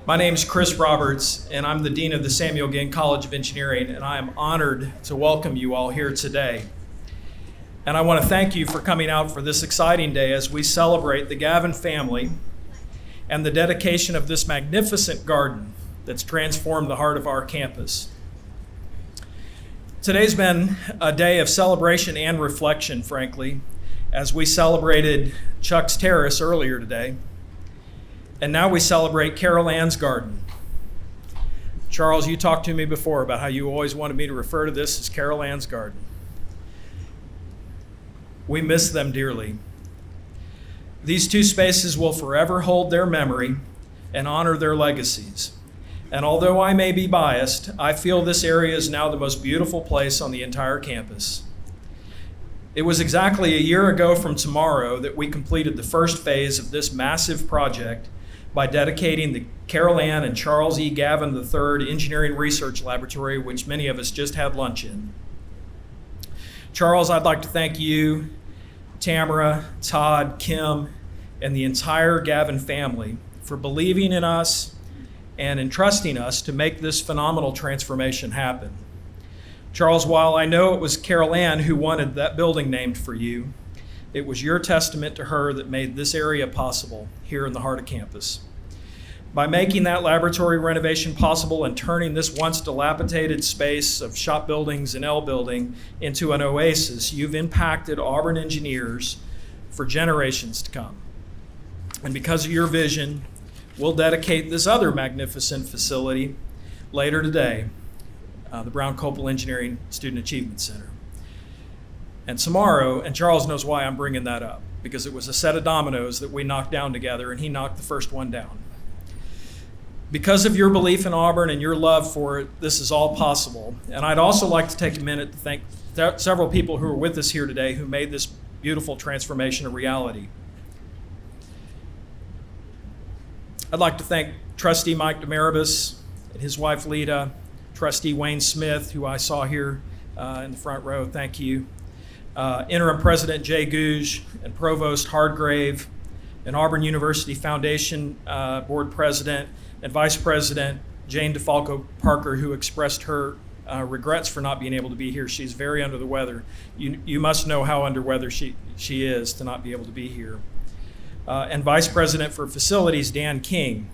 My name is Chris Roberts, and I'm the Dean of the Samuel Ginn College of Engineering, and I am honored to welcome you all here today. And I want to thank you for coming out for this exciting day as we celebrate the Gavin family and the dedication of this magnificent garden that's transformed the heart of our campus. Today's been a day of celebration and reflection, frankly, as we celebrated Chuck's Terrace earlier today. And now we celebrate Carol Ann's Garden. Charles, you talked to me before about how you always wanted me to refer to this as Carol Ann's Garden. We miss them dearly. These two spaces will forever hold their memory and honor their legacies. And although I may be biased, I feel this area is now the most beautiful place on the entire campus. It was exactly a year ago from tomorrow that we completed the first phase of this massive project by dedicating the Carol Ann and Charles E. Gavin III Engineering Research Laboratory, which many of us just had lunch in. Charles, I'd like to thank you, Tamara, Todd, Kim, and the entire Gavin family for believing in us and entrusting us to make this phenomenal transformation happen. Charles, while I know it was Carol Ann who wanted that building named for you, it was your testament to her that made this area possible here in the heart of campus. By making that laboratory renovation possible and turning this once dilapidated space of shop buildings and L building into an oasis, you've impacted Auburn engineers for generations to come. And because of your vision, we'll dedicate this other magnificent facility later today, the Brown-Kopel Engineering Student Achievement Center. And tomorrow, and Charles knows why I'm bringing that up, because it was a set of dominoes that we knocked down together, and he knocked the first one down. Because of your belief in Auburn and your love for it, this is all possible. And I'd also like to take a minute to thank several people who are with us here today who made this beautiful transformation a reality. I'd like to thank Trustee Mike DeMaribus and his wife Lita, Trustee Wayne Smith, who I saw here in the front row, thank you. Interim President Jay Gouge and Provost Hardgrave, and Auburn University Foundation Board President and Vice President Jane DeFalco Parker, who expressed her regrets for not being able to be here. She's very under the weather. You must know how under weather she is to not be able to be here. And Vice President for Facilities Dan King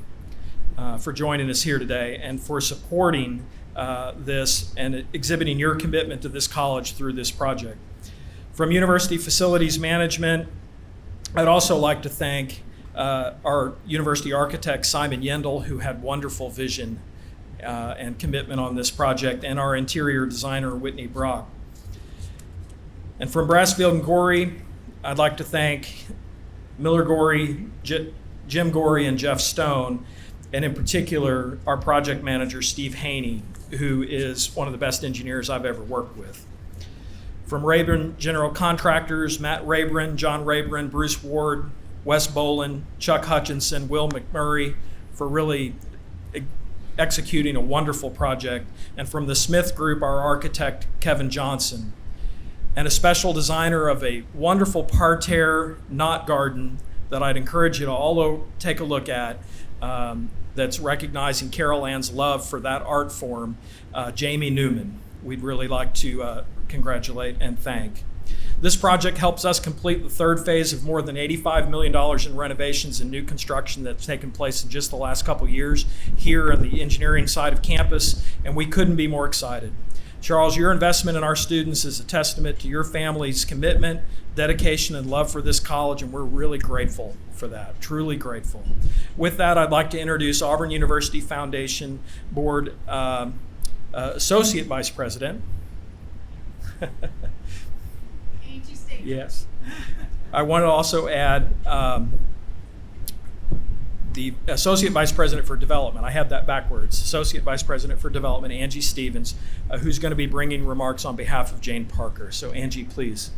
for joining us here today and for supporting this and exhibiting your commitment to this college through this project. From University Facilities Management, I'd also like to thank our university architect, Simon Yendel, who had wonderful vision and commitment on this project, and our interior designer, Whitney Brock. And from Brassfield and Gorey, I'd like to thank Miller Gorey, Jim Gorey, and Jeff Stone, and in particular, our project manager, Steve Haney, who is one of the best engineers I've ever worked with. From Rayburn General Contractors, Matt Rayburn, John Rayburn, Bruce Ward, Wes Bolin, Chuck Hutchinson, Will McMurray, for really executing a wonderful project. And from the Smith Group, our architect, Kevin Johnson, and a special designer of a wonderful parterre knot garden that I'd encourage you to all take a look at, that's recognizing Carol Ann's love for that art form, Jamie Newman. We'd really like to congratulate and thank. This project helps us complete the third phase of more than $85 million in renovations and new construction that's taken place in just the last couple years here on the engineering side of campus, and we couldn't be more excited. Charles, your investment in our students is a testament to your family's commitment, dedication, and love for this college, and we're really grateful for that, truly grateful. With that, I'd like to introduce Auburn University Foundation Board Associate Vice President. Yes. I want to also add the Associate Vice President for Development. I have that backwards. Associate Vice President for Development, Angie Stevens, who's going to be bringing remarks on behalf of Jane Parker. So Angie, please.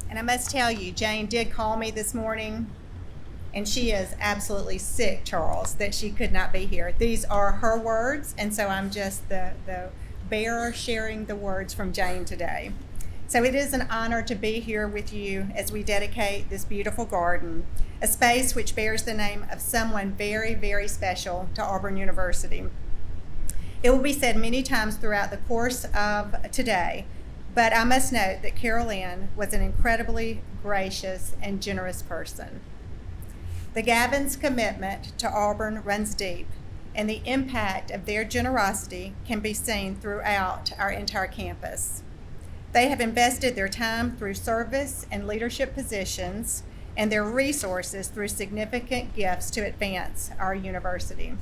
And I must tell you, Jane did call me this morning, and she is absolutely sick, Charles, that she could not be here. These are her words, and so I'm just the bearer sharing the words from Jane today. So it is an honor to be here with you as we dedicate this beautiful garden, a space which bears the name of someone very, very special to Auburn University. It will be said many times throughout the course of today, but I must note that Carol Ann was an incredibly gracious and generous person. The Gavins' commitment to Auburn runs deep, and the impact of their generosity can be seen throughout our entire campus. They have invested their time through service and leadership positions and their resources through significant gifts to advance our university.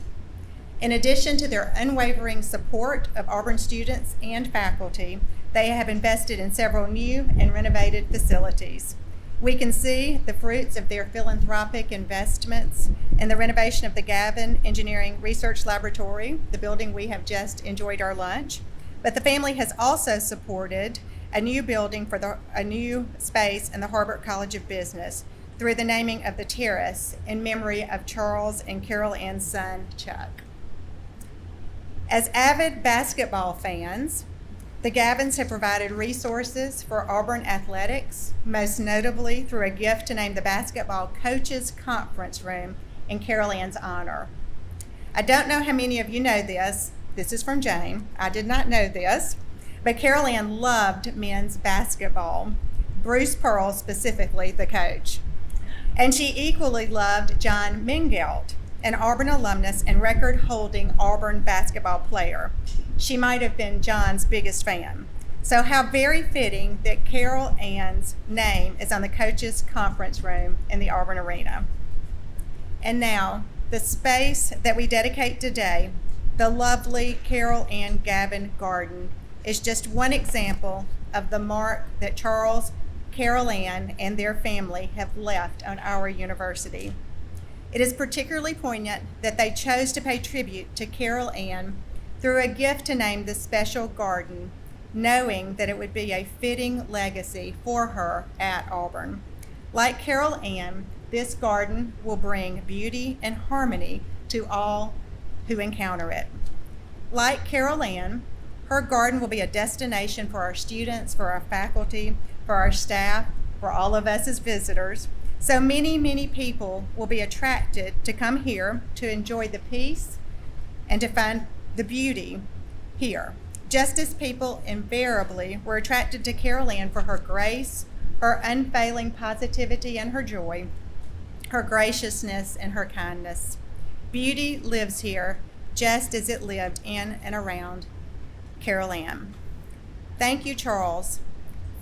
In addition to their unwavering support of Auburn students and faculty, they have invested in several new and renovated facilities. We can see the fruits of their philanthropic investments in the renovation of the Gavin Engineering Research Laboratory, the building we have just enjoyed our lunch. But the family has also supported a new building for a new space in the Harbert College of Business through the naming of the terrace in memory of Charles and Carol Ann's son, Chuck. As avid basketball fans, the Gavins have provided resources for Auburn athletics, most notably through a gift to name the basketball coaches conference room in Carol Ann's honor. I don't know how many of you know this. This is from Jane. I did not know this, but Carol Ann loved men's basketball, Bruce Pearl specifically, the coach. And she equally loved John Mingelt, an Auburn alumnus and record-holding Auburn basketball player. She might have been John's biggest fan. So how very fitting that Carol Ann's name is on the coaches' conference room in the Auburn Arena. And now, the space that we dedicate today, the lovely Carol Ann Gavin Garden, is just one example of the mark that Charles, Carol Ann, and their family have left on our university. It is particularly poignant that they chose to pay tribute to Carol Ann through a gift to name the special garden, knowing that it would be a fitting legacy for her at Auburn. Like Carol Ann, this garden will bring beauty and harmony to all who encounter it. Like Carol Ann, her garden will be a destination for our students, for our faculty, for our staff, for all of us as visitors. So many, many people will be attracted to come here to enjoy the peace and to find the beauty here, just as people invariably were attracted to Carol Ann for her grace, her unfailing positivity and her joy, her graciousness and her kindness. Beauty lives here just as it lived in and around Carol Ann. Thank you, Charles,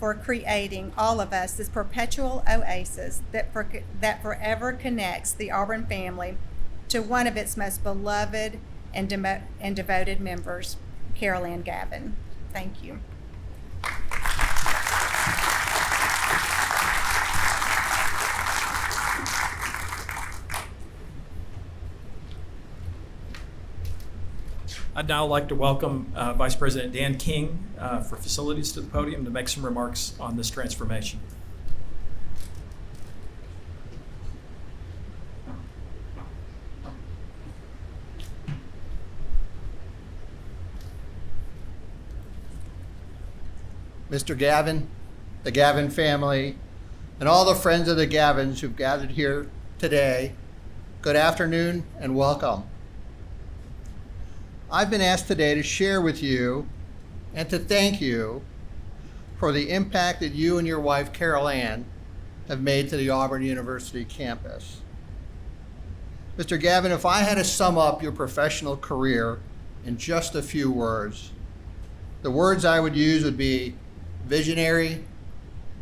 for creating all of us this perpetual oasis that forever connects the Auburn family to one of its most beloved and devoted members, Carol Ann Gavin. Thank you. I'd now like to welcome Vice President Dan King for Facilities to the podium to make some remarks on this transformation. Mr. Gavin, the Gavin family, and all the friends of the Gavins who've gathered here today, good afternoon and welcome. I've been asked today to share with you and to thank you for the impact that you and your wife, Carol Ann, have made to the Auburn University campus. Mr. Gavin, if I had to sum up your professional career in just a few words, the words I would use would be visionary,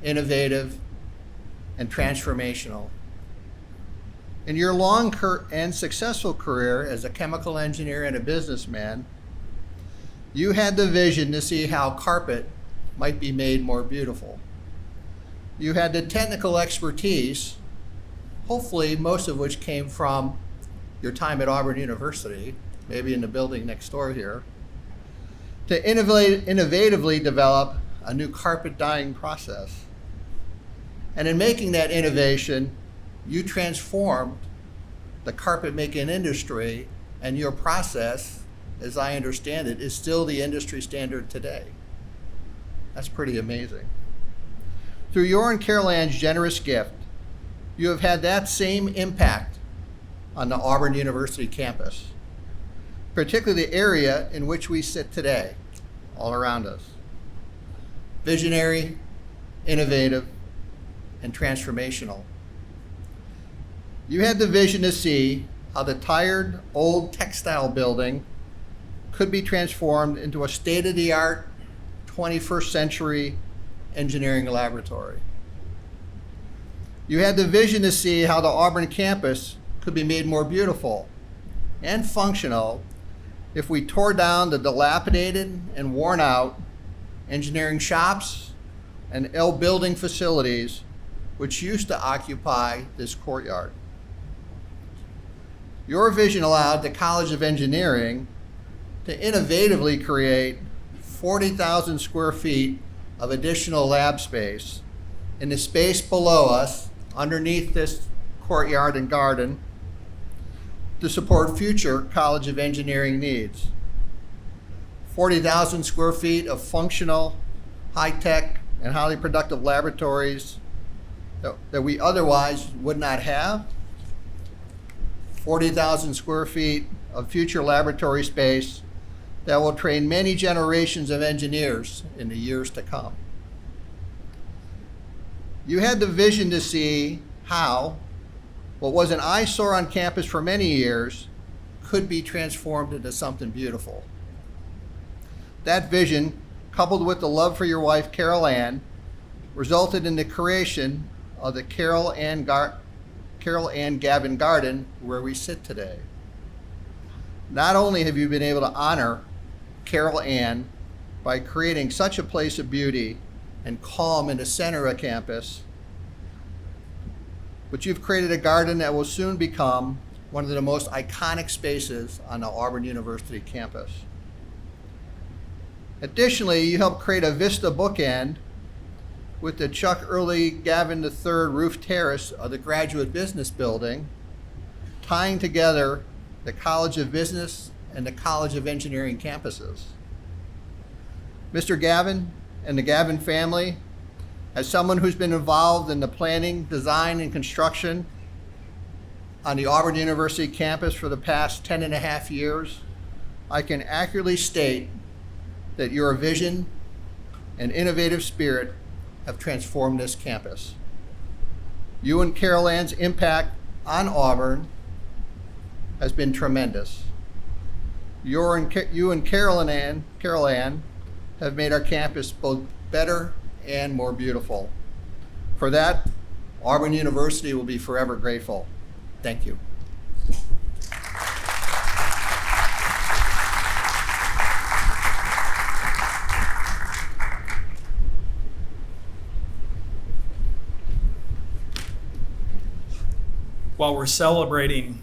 innovative, and transformational. In your long and successful career as a chemical engineer and a businessman, you had the vision to see how carpet might be made more beautiful. You had the technical expertise, hopefully most of which came from your time at Auburn University, maybe in the building next door here, to innovatively develop a new carpet dyeing process. And in making that innovation, you transformed the carpet making industry, and your process, as I understand it, is still the industry standard today. That's pretty amazing. Through your and Carol Ann's generous gift, you have had that same impact on the Auburn University campus, particularly the area in which we sit today, all around us. Visionary, innovative, and transformational. You had the vision to see how the tired old textile building could be transformed into a state-of-the-art 21st century engineering laboratory. You had the vision to see how the Auburn campus could be made more beautiful and functional if we tore down the dilapidated and worn out engineering shops and L building facilities which used to occupy this courtyard. Your vision allowed the College of Engineering to innovatively create 40,000 square feet of additional lab space in the space below us, underneath this courtyard and garden, to support future College of Engineering needs. 40,000 square feet of functional, high-tech, and highly productive laboratories that we otherwise would not have. 40,000 square feet of future laboratory space that will train many generations of engineers in the years to come. You had the vision to see how what was an eyesore on campus for many years could be transformed into something beautiful. That vision, coupled with the love for your wife, Carol Ann, resulted in the creation of the Carol Ann Gavin Garden, where we sit today. Not only have you been able to honor Carol Ann by creating such a place of beauty and calm in the center of campus, but you've created a garden that will soon become one of the most iconic spaces on the Auburn University campus. Additionally, you helped create a vista bookend with the Chuck Early Gavin III roof terrace of the Graduate Business Building, tying together the College of Business and the College of Engineering campuses. Mr. Gavin and the Gavin family, as someone who's been involved in the planning, design, and construction on the Auburn University campus for the past 10 and a half years, I can accurately state that your vision and innovative spirit have transformed this campus. You and Carol Ann's impact on Auburn has been tremendous. You and Carol Ann have made our campus both better and more beautiful. For that, Auburn University will be forever grateful. Thank you. While we're celebrating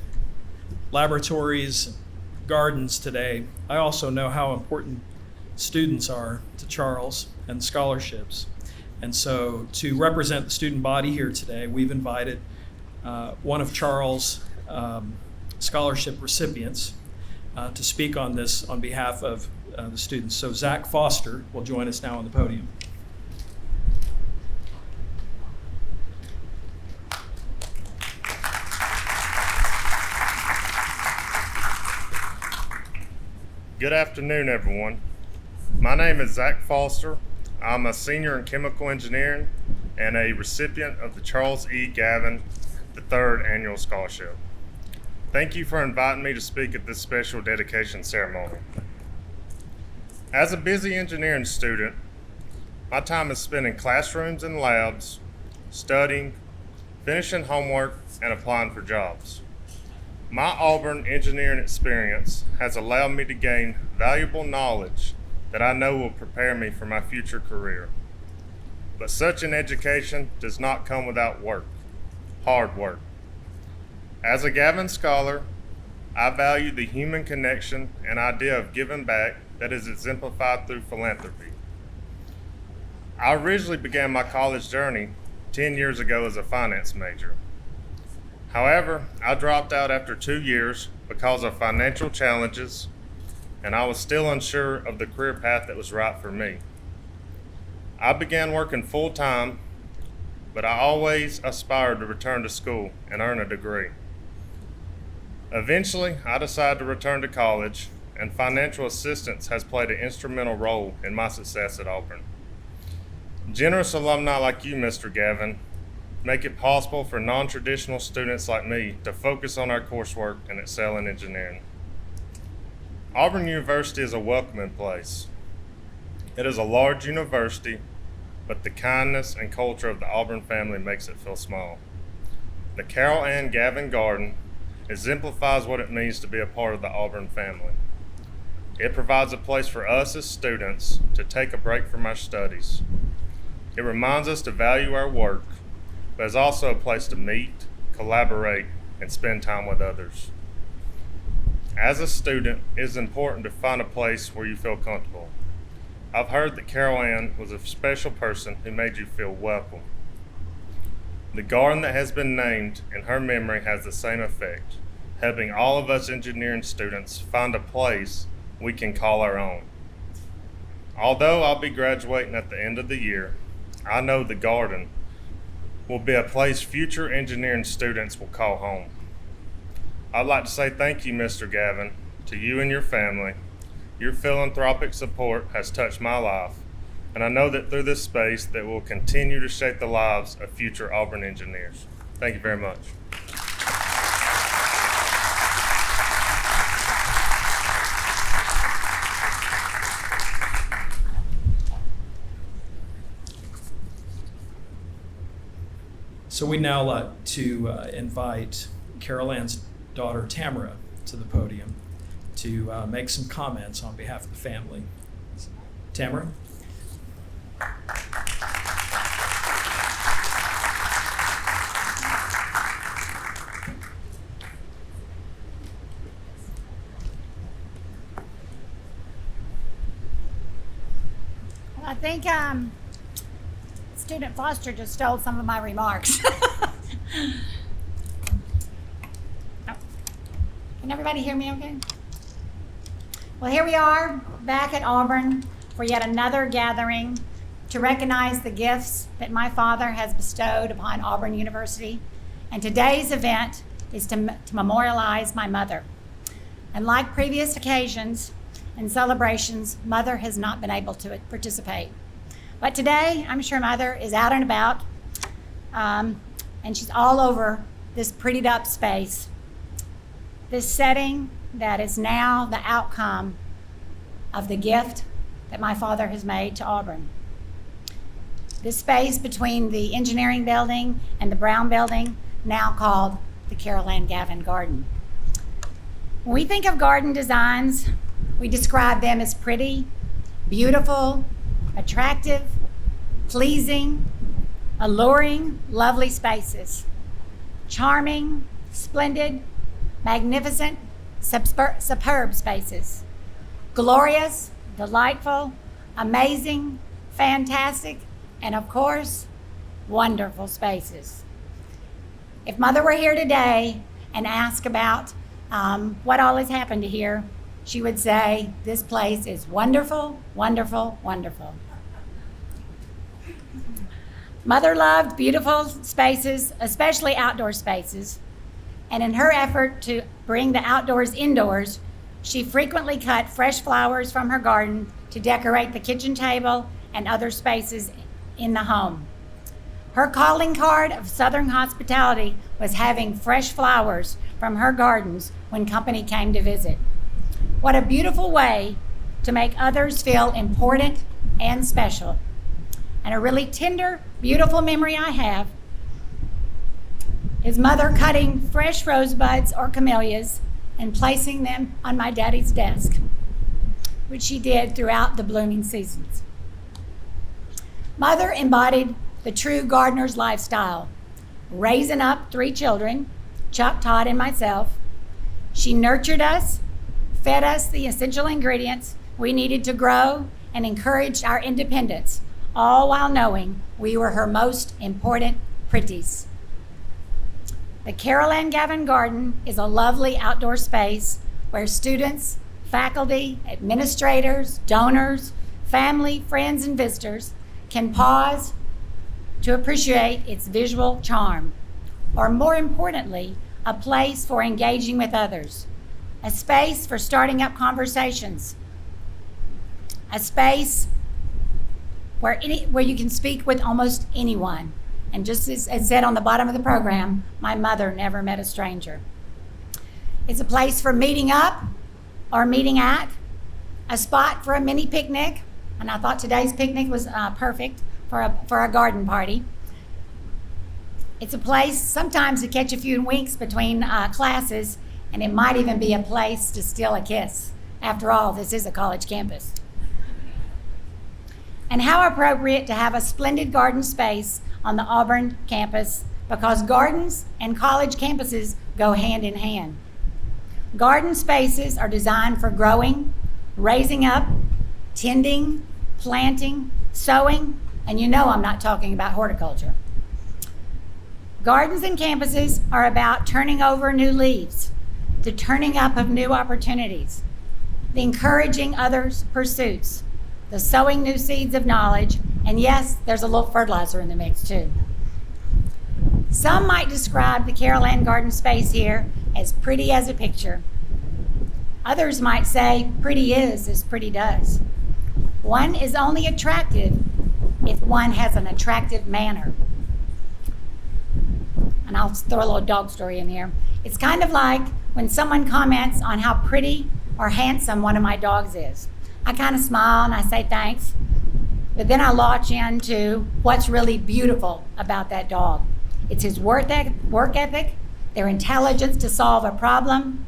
laboratories, gardens today, I also know how important students are to Charles and scholarships. And so to represent the student body here today, we've invited one of Charles' scholarship recipients to speak on this on behalf of the students. So Zach Foster will join us now on the podium. Good afternoon, everyone. My name is Zach Foster. I'm a senior in chemical engineering and a recipient of the Charles E. Gavin III Annual Scholarship. Thank you for inviting me to speak at this special dedication ceremony. As a busy engineering student, my time is spent in classrooms and labs, studying, finishing homework, and applying for jobs. My Auburn engineering experience has allowed me to gain valuable knowledge that I know will prepare me for my future career. But such an education does not come without work, hard work. As a Gavin Scholar, I value the human connection and idea of giving back that is exemplified through philanthropy. I originally began my college journey 10 years ago as a finance major. However, I dropped out after 2 years because of financial challenges, and I was still unsure of the career path that was right for me. I began working full-time but I always aspired to return to school and earn a degree. Eventually, I decided to return to college, and financial assistance has played an instrumental role in my success at Auburn. Generous alumni like you, Mr. Gavin, make it possible for non-traditional students like me to focus on our coursework and excel in engineering. Auburn University is a welcoming place. It is a large university, but the kindness and culture of the Auburn family makes it feel small. The Carol Ann Gavin Garden exemplifies what it means to be a part of the Auburn family. It provides a place for us as students to take a break from our studies. It reminds us to value our work, but is also a place to meet, collaborate, and spend time with others. As a student, it is important to find a place where you feel comfortable. I've heard that Carol Ann was a special person who made you feel welcome. The garden that has been named in her memory has the same effect, helping all of us engineering students find a place we can call our own. Although I'll be graduating at the end of the year, I know the garden will be a place future engineering students will call home. I'd like to say thank you, Mr. Gavin, to you and your family. Your philanthropic support has touched my life, and I know that through this space that will continue to shape the lives of future Auburn engineers. Thank you very much. So we now like to invite Carol Ann's daughter Tamara to the podium to make some comments on behalf of the family. Tamara? I think Student Foster just stole some of my remarks. Can everybody hear me okay? Well, here we are back at Auburn for yet another gathering to recognize the gifts that my father has bestowed upon Auburn University. And today's event is to memorialize my mother. And like previous occasions and celebrations, Mother has not been able to participate. But today, I'm sure Mother is out and about, and she's all over this prettied up space, this setting that is now the outcome of the gift that my father has made to Auburn. This space between the engineering building and the Brown building, now called the Carol Ann Gavin Garden. When we think of garden designs, we describe them as pretty, beautiful, attractive, pleasing, alluring, lovely spaces. Charming, splendid, magnificent, superb spaces. Glorious, delightful, amazing, fantastic, and of course, wonderful spaces. If Mother were here today and asked about what all has happened here, she would say, this place is wonderful, wonderful, wonderful. Mother loved beautiful spaces, especially outdoor spaces. And in her effort to bring the outdoors indoors, she frequently cut fresh flowers from her garden to decorate the kitchen table and other spaces in the home. Her calling card of Southern hospitality was having fresh flowers from her gardens when company came to visit. What a beautiful way to make others feel important and special. And a really tender, beautiful memory I have is Mother cutting fresh rosebuds or camellias and placing them on my daddy's desk, which she did throughout the blooming seasons. Mother embodied the true gardener's lifestyle, raising up 3 children, Chuck, Todd, and myself. She nurtured us, fed us the essential ingredients we needed to grow, and encouraged our independence, all while knowing we were her most important pretties. The Carol Ann Gavin Garden is a lovely outdoor space where students, faculty, administrators, donors, family, friends, and visitors can pause to appreciate its visual charm, or more importantly, a place for engaging with others, a space for starting up conversations, a space where you can speak with almost anyone. And just as said on the bottom of the program, my mother never met a stranger. It's a place for meeting up or meeting at, a spot for a mini picnic, and I thought today's picnic was perfect for a garden party. It's a place sometimes to catch a few winks between classes, and it might even be a place to steal a kiss. After all, this is a college campus. And how appropriate to have a splendid garden space on the Auburn campus, because gardens and college campuses go hand in hand. Garden spaces are designed for growing, raising up, tending, planting, sowing, and you know I'm not talking about horticulture. Gardens and campuses are about turning over new leaves, the turning up of new opportunities, the encouraging others' pursuits, the sowing new seeds of knowledge, and yes, there's a little fertilizer in the mix too. Some might describe the Carol Ann Garden space here as pretty as a picture. Others might say pretty is as pretty does. One is only attractive if one has an attractive manner. And I'll throw a little dog story in here. It's kind of like when someone comments on how pretty or handsome one of my dogs is. I kind of smile and I say thanks, but then I launch into what's really beautiful about that dog. It's his work ethic, their intelligence to solve a problem,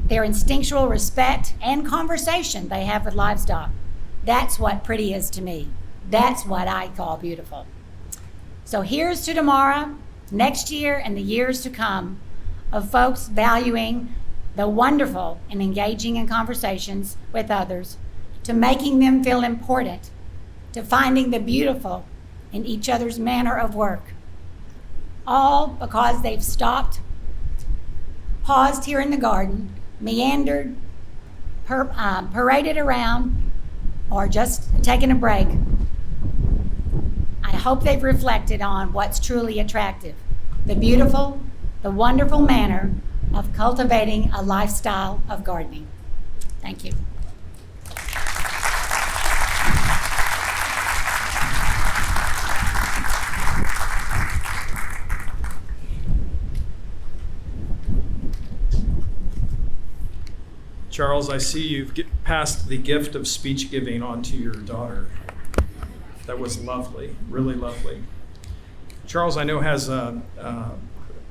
their instinctual respect and conversation they have with livestock. That's what pretty is to me. That's what I call beautiful. So here's to tomorrow, next year, and the years to come of folks valuing the wonderful and engaging in conversations with others, to making them feel important, to finding the beautiful in each other's manner of work. All because they've stopped, paused here in the garden, meandered, paraded around, or just taken a break. I hope they've reflected on what's truly attractive, the beautiful, the wonderful manner of cultivating a lifestyle of gardening. Thank you. Charles, I see you've passed the gift of speech giving on to your daughter. That was lovely, really lovely. Charles, I know, has a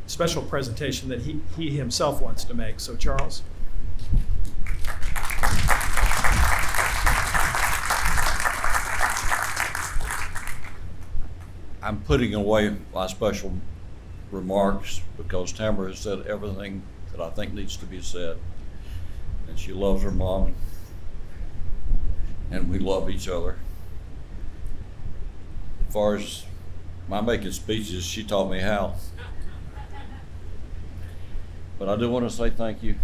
special presentation that he himself wants to make. So, Charles. I'm putting away my special remarks because Tamara has said everything that I think needs to be said. And she loves her mom, and we love each other. As far as my making speeches, she taught me how. But I do want to say thank you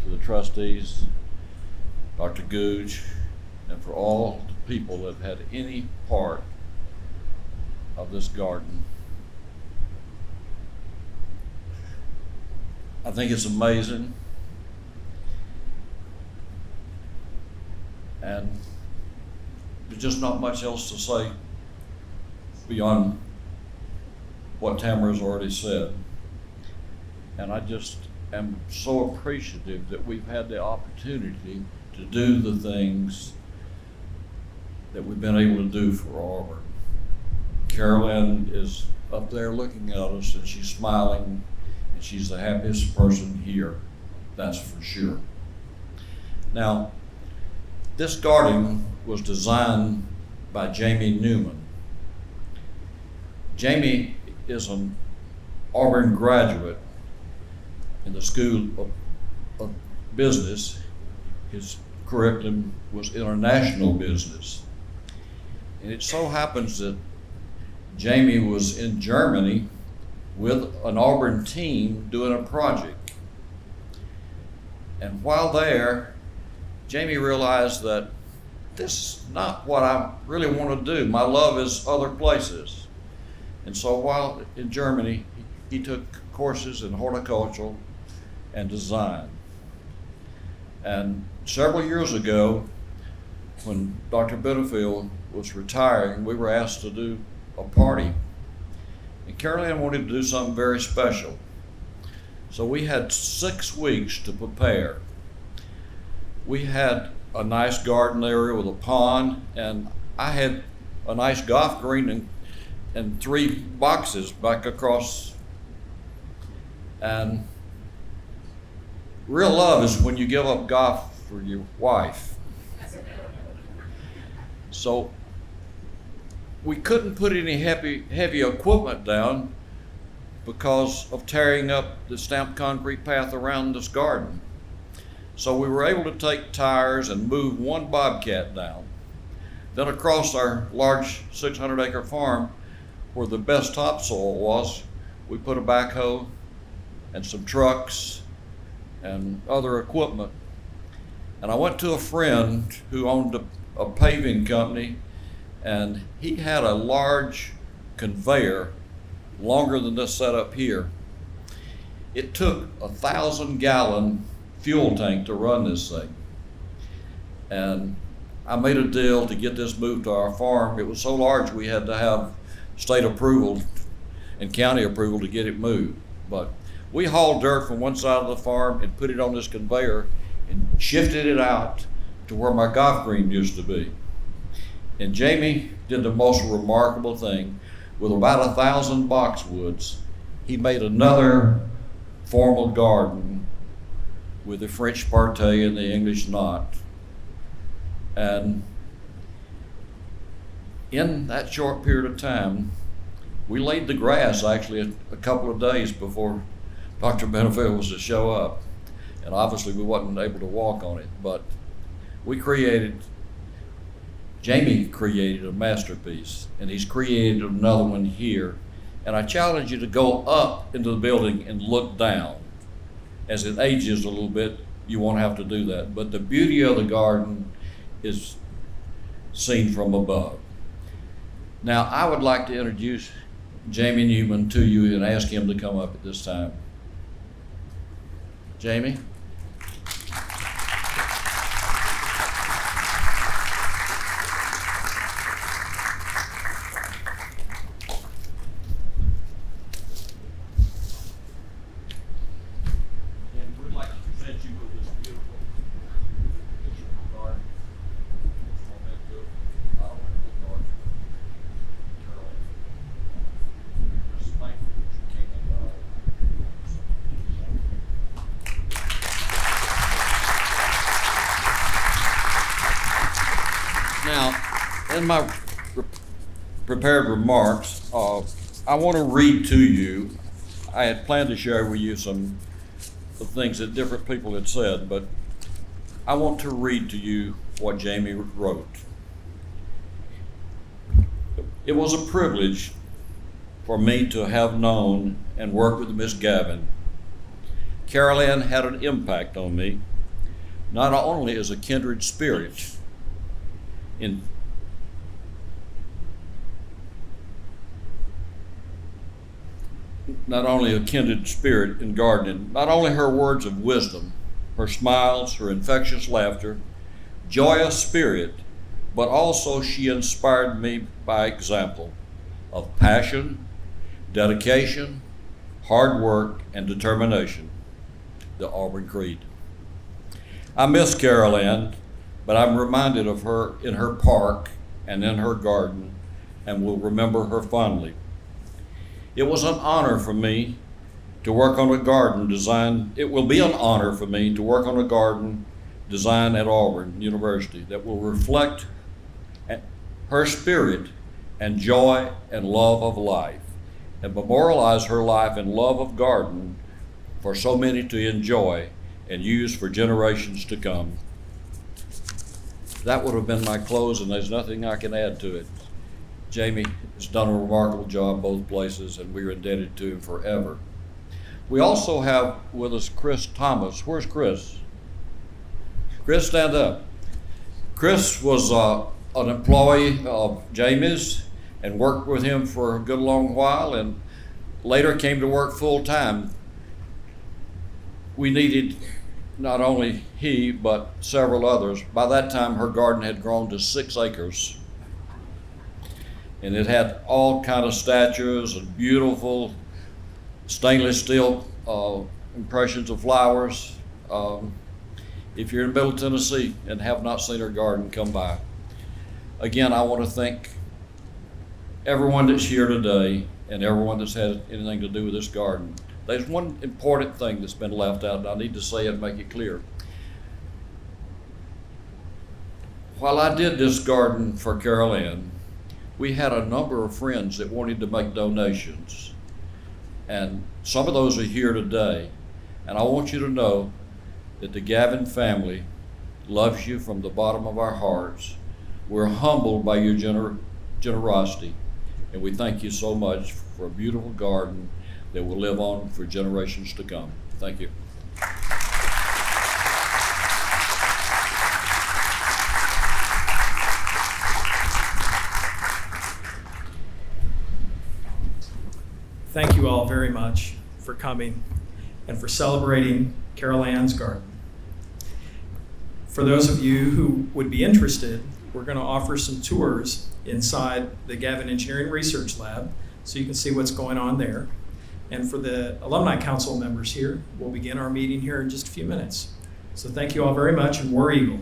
to the trustees, Dr. Googe, and for all the people that have had any part of this garden. I think it's amazing. And there's just not much else to say beyond what Tamara's already said. And I just am so appreciative that we've had the opportunity to do the things that we've been able to do for Auburn. Carol Ann is up there looking at us, and she's smiling, and she's the happiest person here, that's for sure. Now, this garden was designed by Jamie Newman. Jamie is an Auburn graduate in the School of Business. His curriculum was international business. And it so happens that Jamie was in Germany with an Auburn team doing a project. And while there, Jamie realized that this is not what I really want to do. My love is other places. And so while in Germany, he took courses in horticulture and design. And several years ago, when Dr. Benefield was retiring, we were asked to do a party. And Carol Ann wanted to do something very special. So we had 6 weeks to prepare. We had a nice garden area with a pond, and I had a nice golf green and 3 boxes back across. And real love is when you give up golf for your wife. So we couldn't put any heavy equipment down because of tearing up the stamped concrete path around this garden. So we were able to take tires and move 1 bobcat down. Then across our large 600-acre farm, where the best topsoil was, we put a backhoe and some trucks and other equipment. And I went to a friend who owned a paving company, and he had a large conveyor longer than this setup here. It took a 1,000-gallon fuel tank to run this thing. And I made a deal to get this moved to our farm. It was so large we had to have state approval and county approval to get it moved. But we hauled dirt from one side of the farm and put it on this conveyor and shifted it out to where my golf green used to be. And Jamie did the most remarkable thing. With about 1,000 boxwoods, he made another formal garden with the French parterre and the English knot. And in that short period of time, we laid the grass actually a couple of days before Dr. Benefield was to show up. And obviously we wasn't able to walk on it, but Jamie created a masterpiece, and he's created another one here. And I challenge you to go up into the building and look down. As it ages a little bit, you won't have to do that. But the beauty of the garden is seen from above. Now, I would like to introduce Jamie Newman to you and ask him to come up at this time. Jamie? In my prepared remarks, I want to read to you. I had planned to share with you some of the things that different people had said, but I want to read to you what Jamie wrote. It was a privilege for me to have known and worked with Miss Gavin. Carol Ann had an impact on me, not only as a kindred spirit in gardening, not only her words of wisdom, her smiles, her infectious laughter, joyous spirit, but also she inspired me by example of passion, dedication, hard work, and determination, the Auburn Creed. I miss Carol Ann, but I'm reminded of her in her park and in her garden, and will remember her fondly. It was an honor for me to work on a garden design. It will be an honor for me to work on a garden design at Auburn University that will reflect her spirit and joy and love of life, and memorialize her life and love of garden for so many to enjoy and use for generations to come. That would have been my close, and there's nothing I can add to it. Jamie has done a remarkable job both places, and we're indebted to him forever. We also have with us Chris Thomas. Where's Chris? Chris, stand up. Chris was an employee of Jamie's. and worked with him for a good long while, and later came to work full time. We needed not only he, but several others. By that time, her garden had grown to 6 acres. And it had all kind of statues and beautiful stainless steel impressions of flowers. If you're in Middle Tennessee and have not seen her garden, come by. Again, I want to thank everyone that's here today and everyone that's had anything to do with this garden. There's one important thing that's been left out, and I need to say it and make it clear. While I did this garden for Carol Ann, we had a number of friends that wanted to make donations. And some of those are here today. And I want you to know that the Gavin family loves you from the bottom of our hearts. We're humbled by your generosity. And we thank you so much for a beautiful garden that will live on for generations to come. Thank you. Thank you all very much for coming and for celebrating Carol Ann's garden. For those of you who would be interested, we're going to offer some tours inside the Gavin Engineering Research Lab so you can see what's going on there. And for the Alumni Council members here, we'll begin our meeting here in just a few minutes. So thank you all very much, and War Eagle.